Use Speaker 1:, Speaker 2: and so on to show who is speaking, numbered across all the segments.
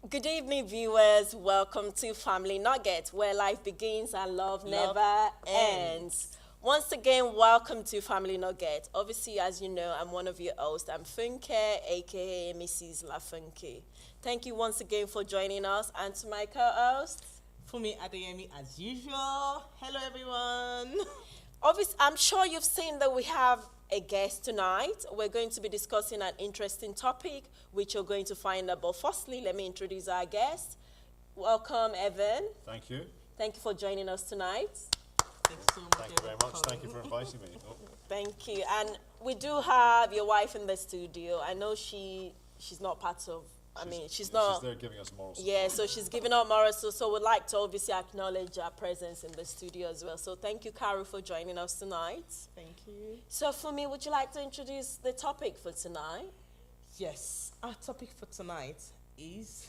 Speaker 1: Good evening, viewers. Welcome to Family Nugget, where life begins and love never ends. Once again, welcome to Family Nugget. Obviously, as you know, I'm one of your hosts. I'm Funke, aka Mrs. LaFunke. Thank you once again for joining us, and to my co-host.
Speaker 2: Fumi Adeyemi as usual. Hello everyone.
Speaker 1: Obviously, I'm sure you've seen that we have a guest tonight. We're going to be discussing an interesting topic, which you're going to find out. But firstly, let me introduce our guest. Welcome, Evan.
Speaker 3: Thank you.
Speaker 1: Thank you for joining us tonight.
Speaker 2: Thanks so much.
Speaker 3: Thank you very much. Thank you for inviting me. Oh,
Speaker 1: Thank you. And we do have your wife in the studio. I know she's not part of, she's not.
Speaker 3: She's there giving us moral support.
Speaker 1: Yeah, so she's giving out morals, so we'd like to obviously acknowledge her presence in the studio as well. So thank you, Carol, for joining us tonight.
Speaker 2: Thank you.
Speaker 1: So for me, would you like to introduce the topic for tonight?
Speaker 2: Yes, our topic for tonight is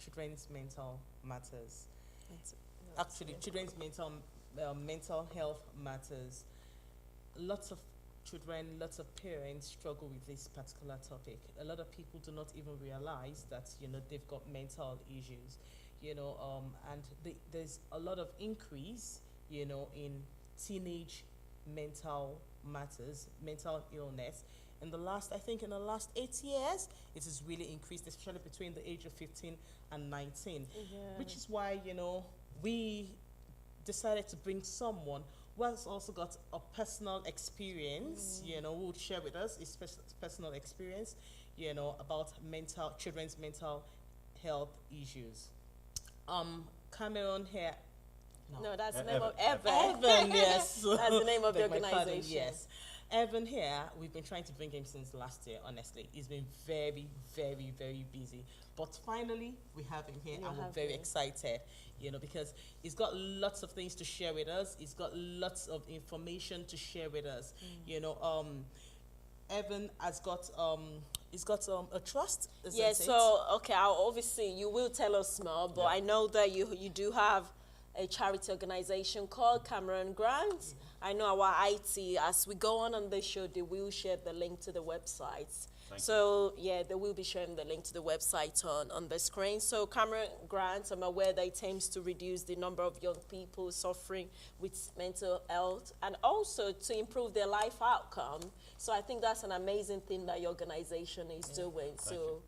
Speaker 2: children's mental matters. Actually, children's mental health matters. Lots of children, lots of parents struggle with this particular topic. A lot of people do not even realize that they've got mental issues, and there's a lot of increase, in teenage mental matters, mental illness. In the last 8 years, it has really increased, especially between the age of 15 and 19, which is why we decided to bring someone who has also got a personal experience, who would share with us his personal experience, about children's mental health issues. Cameron here.
Speaker 1: No, that's the
Speaker 3: Evan.
Speaker 1: name of Evan.
Speaker 2: Evan, yes.
Speaker 1: That's the name of the
Speaker 2: Beg my pardon,
Speaker 1: organization.
Speaker 2: yes. Evan here, we've been trying to bring him since last year, honestly. He's been very, very, very busy. But finally, we have him here, and we're very excited, because he's got lots of things to share with us. He's got lots of information to share with us. Evan has got a trust, isn't
Speaker 1: Yeah,
Speaker 2: it?
Speaker 1: so, okay, obviously you will tell us more, but I know that you do have a charity organization called Cameron Grant. I know our IT, as we go on the show, they will share the link to the websites. So, yeah, they will be sharing the link to the website on the screen. So, Cameron Grant, I'm aware that it aims to reduce the number of young people suffering with mental health and also to improve their life outcome. So, I think that's an amazing thing that your organization is doing. So,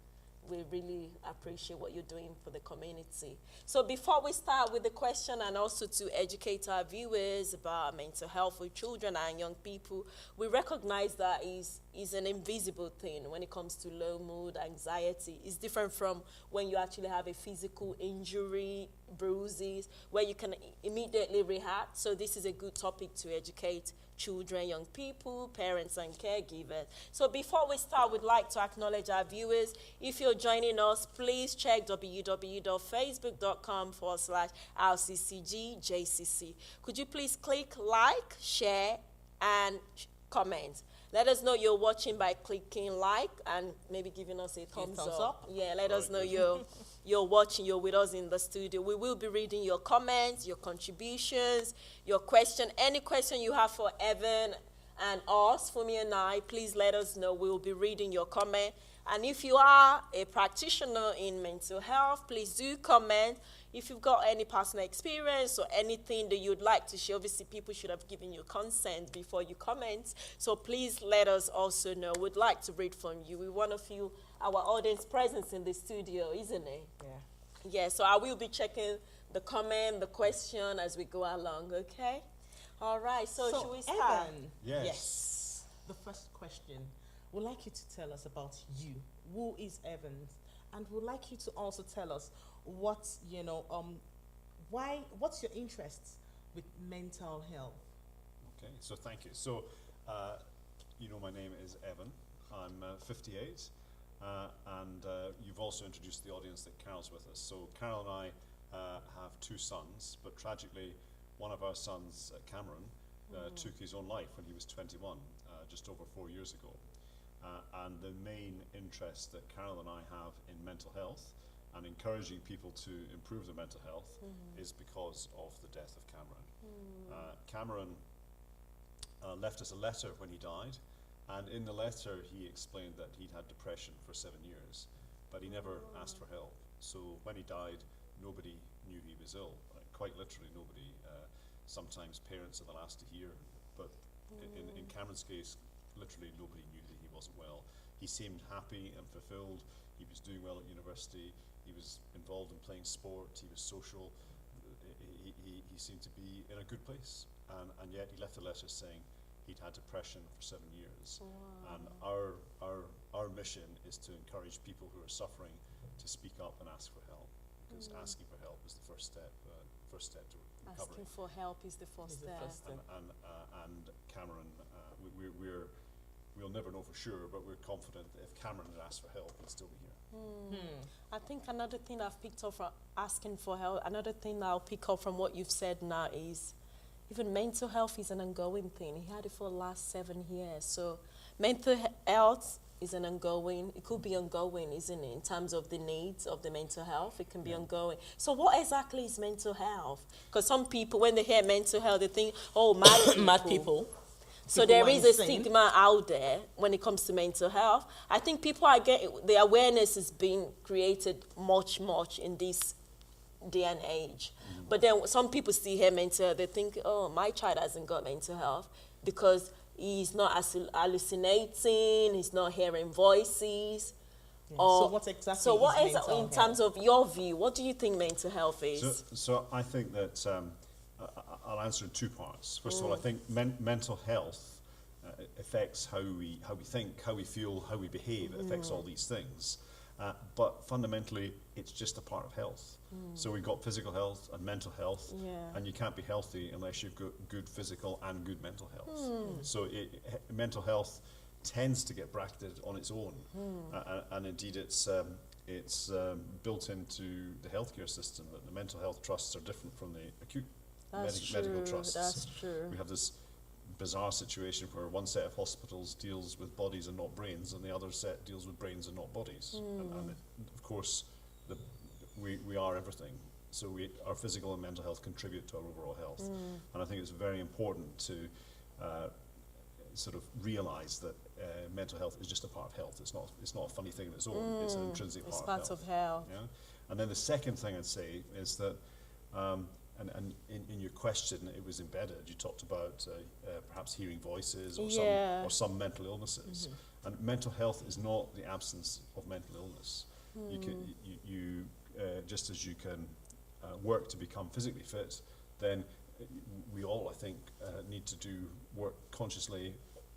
Speaker 1: we really appreciate what you're doing for the community. So before we start with the question and also to educate our viewers about mental health for children and young people, we recognize that is an invisible thing when it comes to low mood, anxiety. It's different from when you actually have a physical injury, bruises, where you can immediately react. So this is a good topic to educate children, young people, parents, and caregivers. So before we start, we'd like to acknowledge our viewers. If you're joining us, please check www.facebook.com/RCCGJCC. Could you please click like, share, and comment? Let us know you're watching by clicking like and maybe giving us a thumbs up. Yeah, let us know you're watching, you're with us in the studio. We will be reading your comments, your contributions, your question. Any question you have for Evan and us, Fumi and I, please let us know. We will be reading your comment. And if you are a practitioner in mental health, please do comment. If you've got any personal experience or anything that you'd like to share, obviously people should have given you consent before you comment. So please let us also know. We'd like to read from you. We want to feel our audience presence in the studio, isn't it?
Speaker 2: Yeah.
Speaker 1: Yeah, so I will be checking the comment, the question as we go along, okay? All right, so should we start?
Speaker 2: Evan,
Speaker 3: Yes.
Speaker 2: The first question, we'd like you to tell us about you. Who is Evan? And we'd like you to also tell us what's your interest with mental health?
Speaker 3: Okay, so thank you. So, my name is Evan. I'm 58, and you've also introduced the audience that Carol's with us. So Carol and I have two sons, but tragically, one of our sons, Cameron, took his own life when he was 21, just over 4 years ago. And the main interest that Carol and I have in mental health and encouraging people to improve their mental health is because of the death of Cameron. Cameron left us a letter when he died, and in the letter he explained that he'd had depression for 7 years, but he never asked for help. So when he died, nobody knew he was ill. Quite literally, nobody. Sometimes parents are the last to hear, but in Cameron's case, literally nobody knew that he wasn't well. He seemed happy and fulfilled. He was doing well at university. He was involved in playing sport. He was social. He seemed to be in a good place, and yet he left a letter saying he'd had depression for 7 years.
Speaker 1: Wow.
Speaker 3: And our mission is to encourage people who are suffering to speak up and ask for help, because asking for help is the first step to recovery.
Speaker 1: Asking for help is the first step.
Speaker 3: And Cameron, we'll never know for sure, but we're confident that if Cameron had asked for help, he'd still be here.
Speaker 1: I think another thing I've picked up from asking for help, another thing I'll pick up from what you've said now is even mental health is an ongoing thing. He had it for the last 7 years. So mental health is an ongoing, it could be ongoing, isn't it, in terms of the needs of the mental health, it can be ongoing. So what exactly is mental health? Because some people, when they hear mental health, they think, oh, mad people.
Speaker 2: Mad people.
Speaker 1: So
Speaker 2: People
Speaker 1: there
Speaker 2: are
Speaker 1: is a
Speaker 2: insane.
Speaker 1: stigma out there when it comes to mental health. I think people are getting, the awareness is being created much in this day and age. But then some people see here mental health, they think, oh, my child hasn't got mental health because he's not hallucinating, he's not hearing voices.
Speaker 2: Yeah.
Speaker 1: Or,
Speaker 2: So what exactly
Speaker 1: so what
Speaker 2: is
Speaker 1: is,
Speaker 2: mental
Speaker 1: in terms
Speaker 2: health?
Speaker 1: of your view, what do you think mental health is?
Speaker 3: So I think that I'll answer in two parts. First of all, I think mental health affects how we think, how we feel, how we behave. It affects all these things. But fundamentally, it's just a part of health. So we've got physical health and mental health, and you can't be healthy unless you've got good physical and good mental health. So mental health tends to get bracketed on its own, and indeed it's built into the healthcare system. That the mental health trusts are different from the acute medical trusts.
Speaker 1: That's true.
Speaker 3: We have this bizarre situation where one set of hospitals deals with bodies and not brains, and the other set deals with brains and not bodies. And of course, we are everything. So our physical and mental health contribute to our overall health. And I think it's very important to sort of realise that mental health is just a part of health. It's not a funny thing on its own. It's an intrinsic
Speaker 1: It's
Speaker 3: part
Speaker 1: part
Speaker 3: of
Speaker 1: of
Speaker 3: health.
Speaker 1: health.
Speaker 3: Yeah? And then the second thing I'd say is that, and in your question, it was embedded. You talked about perhaps hearing voices or some mental illnesses. And mental health is not the absence of mental illness. You can, just as you can work to become physically fit, then we all, I think, need to do work consciously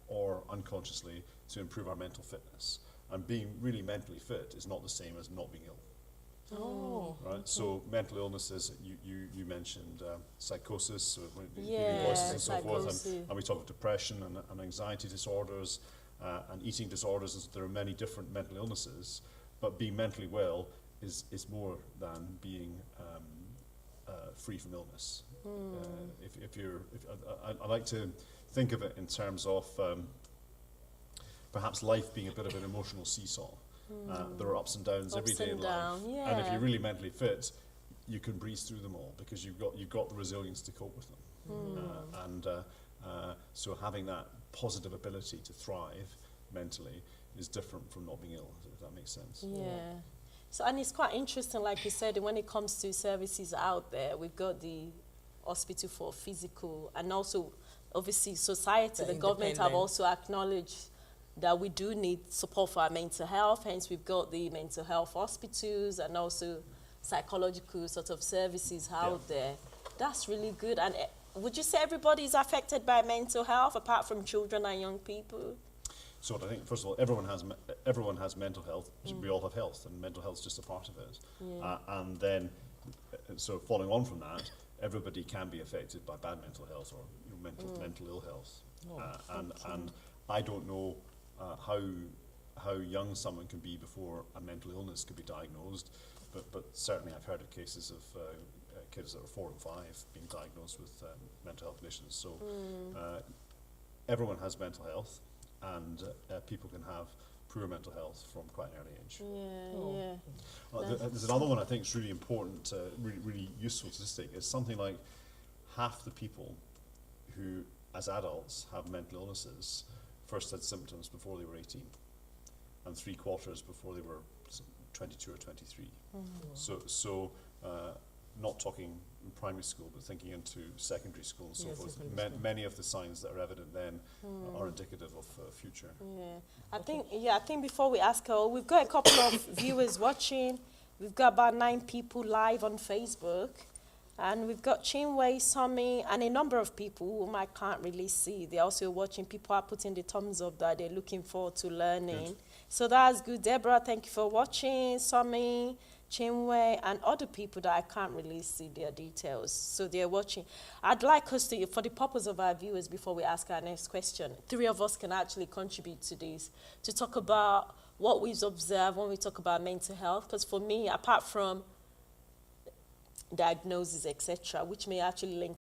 Speaker 3: or unconsciously to improve our mental fitness. And being really mentally fit is not the same as not being ill.
Speaker 2: Oh.
Speaker 3: Right, so mental illnesses, you mentioned psychosis, so hearing
Speaker 1: Yeah,
Speaker 3: voices and so forth,
Speaker 1: psychosis.
Speaker 3: and we talk of depression and anxiety disorders and eating disorders, and so there are many different mental illnesses, but being mentally well is more than being free from illness. I like to think of it in terms of perhaps life being a bit of an emotional seesaw. There are ups and downs every
Speaker 1: Ups
Speaker 3: day in
Speaker 1: and
Speaker 3: life,
Speaker 1: down,
Speaker 3: and if
Speaker 1: yeah.
Speaker 3: you're really mentally fit, you can breeze through them all because you've got the resilience to cope with them. So having that positive ability to thrive mentally is different from not being ill, if that makes sense.
Speaker 1: Yeah. So, and it's quite interesting, like you said, when it comes to services out there, we've got the hospital for physical, and also, obviously, society, the government have
Speaker 2: independent.
Speaker 1: also acknowledged that we do need support for our mental health. Hence, we've got the mental health hospitals and also psychological sort of services out there. That's really good. And would you say everybody is affected by mental health, apart from children and young people?
Speaker 3: So I think, first of all, everyone has mental health. We all have health, and mental health is just a part of it. And then, so following on from that, everybody can be affected by bad mental health or mental ill health. And I don't know how young someone can be before a mental illness could be diagnosed, but certainly I've heard of cases of kids that are 4 and 5 being diagnosed with mental health conditions. So everyone has mental health, and people can have poor mental health from quite an early age. There's another one I think is really important, really useful statistic. It's something like half the people who, as adults, have mental illnesses first had symptoms before they were 18, and 3/4 before they were 22 or 23. So not talking primary school, but thinking into secondary school and so
Speaker 2: Yes,
Speaker 3: forth.
Speaker 2: secondary school.
Speaker 3: Many of the signs that are evident then are indicative of future.
Speaker 1: Yeah, I think before we ask her, we've got a couple of viewers watching. We've got about 9 people live on Facebook. And we've got Chinwe, Sami, and a number of people whom I can't really see. They're also watching. People are putting the thumbs up that they're looking forward to learning.
Speaker 3: Good.
Speaker 1: So that's good. Deborah, thank you for watching. Sami, Chinwe, and other people that I can't really see their details. So they're watching. I'd like us to, for the purpose of our viewers, before we ask our next question, 3 of us can actually contribute to this, to talk about what we've observed when we talk about mental health. Because for me, apart from diagnosis, etc., which may actually link